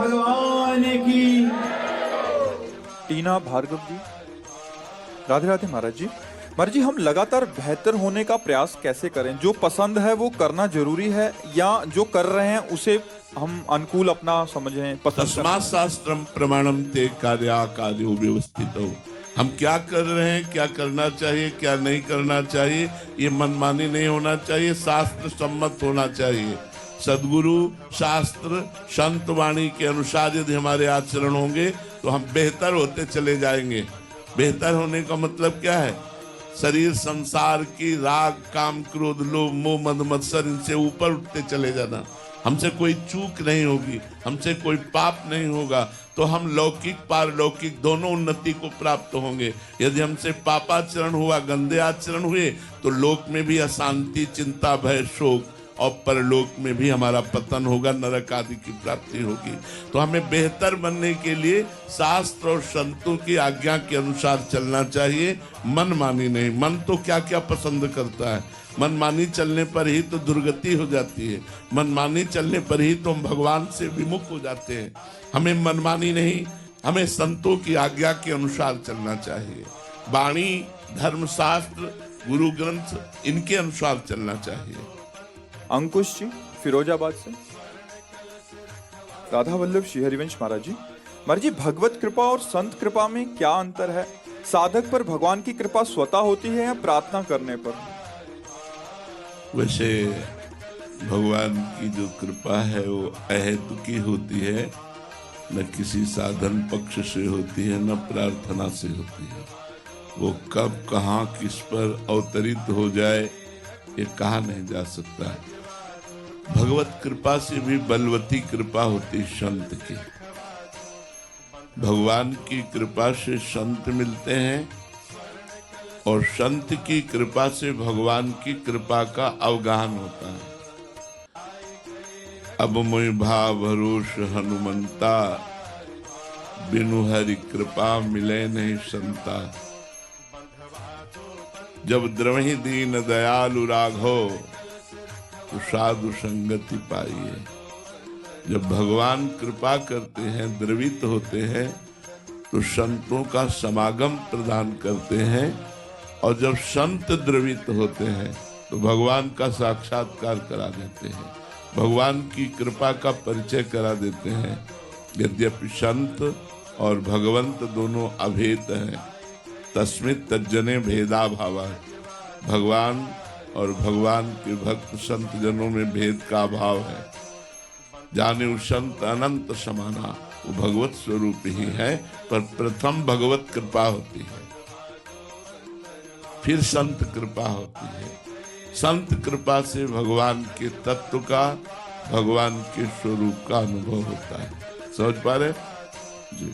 भगवान की। टीना भार्गव जी, राधे राधे महाराज जी। महाराज जी, हम लगातार बेहतर होने का प्रयास कैसे करें? जो पसंद है वो करना जरूरी है, या जो कर रहे हैं उसे हम अनुकूल अपना समझें, पसंद तस्मात् करें? शास्त्रम प्रमाणम ते कार्या कार्यो व्यवस्थितो। हम क्या कर रहे हैं, क्या करना चाहिए, क्या नहीं करना चाहिए, ये मनमानी नहीं होना चाहिए, शास्त्र सम्मत होना चाहिए। सदगुरु शास्त्र संत वाणी के अनुसार यदि हमारे आचरण होंगे तो हम बेहतर होते चले जाएंगे। बेहतर होने का मतलब क्या है? शरीर संसार की राग काम क्रोध लोभ मोह मद मत्सर, इनसे ऊपर उठते चले जाना। हमसे कोई चूक नहीं होगी, हमसे कोई पाप नहीं होगा, तो हम लौकिक पारलौकिक दोनों उन्नति को प्राप्त होंगे। यदि हमसे पापाचरण हुआ, गंदे आचरण हुए, तो लोक में भी अशांति चिंता भय शोक, और परलोक में भी हमारा पतन होगा, नरक आदि की प्राप्ति होगी। तो हमें बेहतर बनने के लिए शास्त्र और संतों की आज्ञा के अनुसार चलना चाहिए, मनमानी नहीं। मन तो क्या क्या पसंद करता है, मनमानी चलने पर ही तो दुर्गति हो जाती है, मनमानी चलने पर ही तो हम भगवान से विमुख हो जाते हैं। हमें मनमानी नहीं, हमें संतों की आज्ञा के अनुसार चलना चाहिए। वाणी धर्मशास्त्र गुरु ग्रंथ इनके अनुसार चलना चाहिए। अंकुश जी, फिरोजाबाद से। राधा वल्लभ श्री हरिवंश महाराज जी। महाराज जी, भगवत कृपा और संत कृपा में क्या अंतर है? साधक पर भगवान की कृपा स्वतः होती है या प्रार्थना करने पर? वैसे भगवान की जो कृपा है वो अहेतुकी होती है, न किसी साधन पक्ष से होती है, न प्रार्थना से होती है। वो कब कहाँ किस पर अवतरित हो जाए ये कहा नहीं जा सकता। भगवत कृपा से भी बलवती कृपा होती संत की। भगवान की कृपा से संत मिलते हैं और संत की कृपा से भगवान की कृपा का अवगाहन होता है। अब मोहि भाव भरोस हनुमंता, बिनु हरि कृपा मिले नहीं संता। जब द्रवहि दीन दयालु राघव, तो साधु संगति पाइए। जब भगवान कृपा करते हैं, द्रवित होते हैं, तो संतों का समागम प्रदान करते हैं, और जब संत द्रवित होते हैं तो भगवान का साक्षात्कार करा देते हैं, भगवान की कृपा का परिचय करा देते हैं। यद्यपि संत और भगवंत दोनों अभेद हैं, तस्मित् तज्जने भेदा भावा। भगवान और भगवान के भक्त संत जनों में भेद का अभाव है। जाने संत अनंत समाना, वो भगवत स्वरूप ही है, पर प्रथम भगवत कृपा होती है, फिर संत कृपा होती है। संत कृपा से भगवान के तत्व का, भगवान के स्वरूप का अनुभव होता है। समझ पा रहे जी?